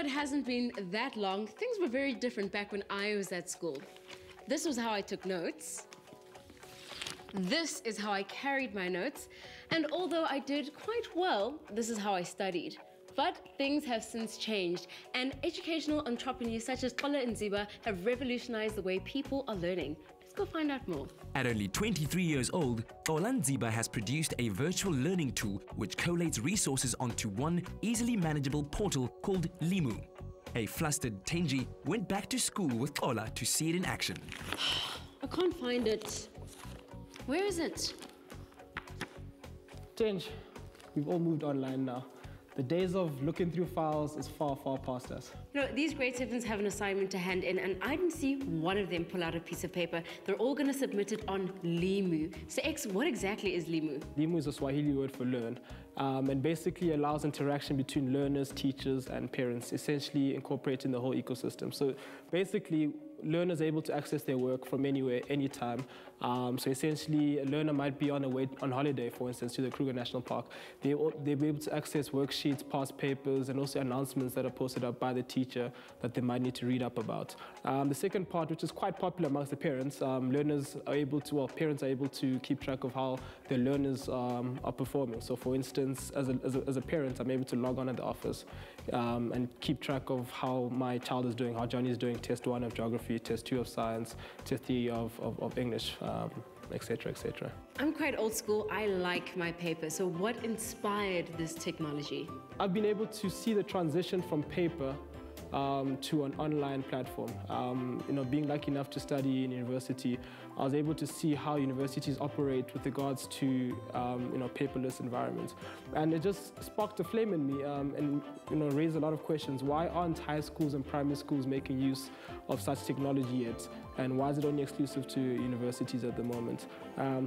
it hasn't been that long, things were very different back when I was at school. This was how I took notes. This is how I carried my notes. And although I did quite well, this is how I studied. But things have since changed, and educational entrepreneurs such as Tola and Ziba have revolutionized the way people are learning. Let's go find out more. At only 23 years old, Tola and Ziba has produced a virtual learning tool which collates resources onto one easily manageable portal called leigh-anne. A flustered Tenji went back to school with Tola to see it in action. I can't find it. Where is it? Tenj, we've all moved online now. The days of looking through files is far, far past us. You know, these grade 7s have an assignment to hand in, and I didn't see one of them pull out a piece of paper. They're all going to submit it on leigh-anne. So X, what exactly is leigh-anne? Leigh-anne is a Swahili word for learn, and basically allows interaction between learners, teachers, and parents, essentially incorporating the whole ecosystem. So basically, learners are able to access their work from anywhere, anytime. So essentially, a learner might be on holiday, for instance, to the Kruger National Park. They'll be able to access worksheets, past papers, and also announcements that are posted up by the teacher that they might need to read up about. The second part, which is quite popular amongst the parents, parents are able to keep track of how their learners are performing. So for instance, as a parent, I'm able to log on at the office and keep track of how my child is doing, how Johnny is doing test 1 of geography, test 2 of science, test 3 of English, etc., etc. I'm quite old school. I like my paper. So what inspired this technology? I've been able to see the transition from paper to an online platform. Being lucky enough to study in university, I was able to see how universities operate with regards to paperless environments, and it just sparked a flame in me and raised a lot of questions. Why aren't high schools and primary schools making use of such technology yet? And why is it only exclusive to universities at the moment?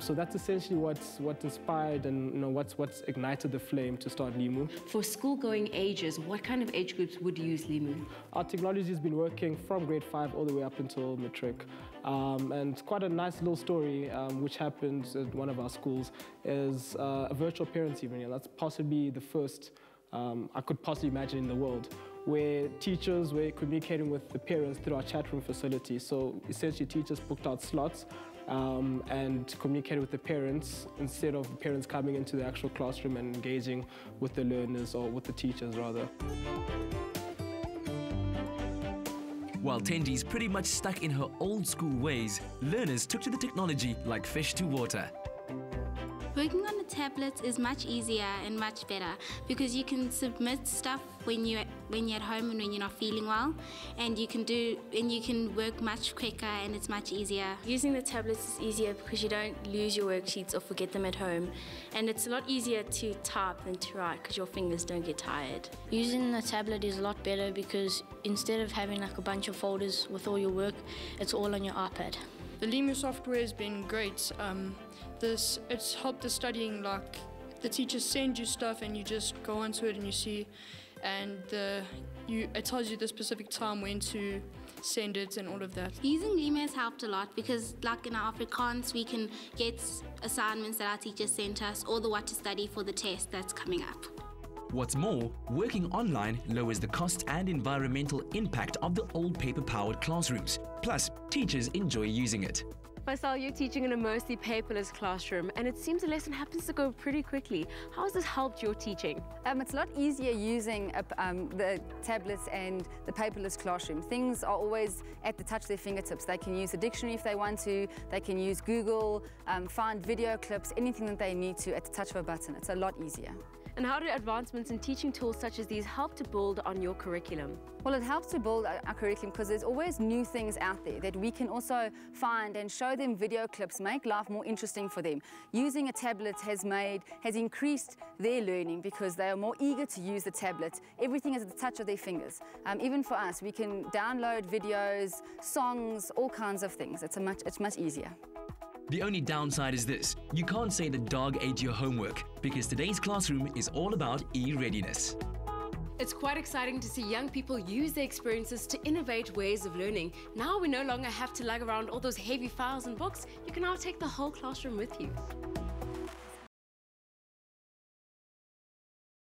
So that's essentially what inspired and what's ignited the flame to start leigh-anne. For school-going ages, what kind of age groups would use leigh-anne? Our technology has been working from grade 5 all the way up until matric. And quite a nice little story which happened at one of our schools is a virtual parents evening. That's possibly the first I could possibly imagine in the world, where teachers were communicating with the parents through our chat room facility. So essentially teachers booked out slots and communicated with the parents instead of the parents coming into the actual classroom and engaging with the learners, or with the teachers rather. While Tenji's pretty much stuck in her old school ways, learners took to the technology like fish to water. Working on a tablet is much easier and much better because you can submit stuff when you're at home and when you're not feeling well, and you can work much quicker and it's much easier. Using the tablets is easier because you don't lose your worksheets or forget them at home, and it's a lot easier to type than to write because your fingers don't get tired. Using the tablet is a lot better because instead of having like a bunch of folders with all your work, it's all on your iPad. The leigh-anne software has been great. It's helped the studying, like the teachers send you stuff and you just go onto it and you see, and it tells you the specific time when to send it and all of that. Using leigh-anne has helped a lot because like in our Afrikaans we can get assignments that our teachers sent us, or the what to study for the test that's coming up. What's more, working online lowers the cost and environmental impact of the old paper-powered classrooms. Plus, teachers enjoy using it. Marcel, you're teaching in a mostly paperless classroom, and it seems the lesson happens to go pretty quickly. How has this helped your teaching? It's a lot easier using the tablets and the paperless classroom. Things are always at the touch of their fingertips. They can use a dictionary if they want to, they can use Google, find video clips, anything that they need to at the touch of a button. It's a lot easier. And how do advancements in teaching tools such as these help to build on your curriculum? Well, it helps to build our curriculum because there's always new things out there that we can also find and show them video clips, make life more interesting for them. Using a tablet has increased their learning because they are more eager to use the tablet. Everything is at the touch of their fingers. Even for us, we can download videos, songs, all kinds of things. It's much easier. The only downside is this: you can't say the dog ate your homework, because today's classroom is all about e-readiness. It's quite exciting to see young people use their experiences to innovate ways of learning. Now we no longer have to lug around all those heavy files and books. You can now take the whole classroom with you.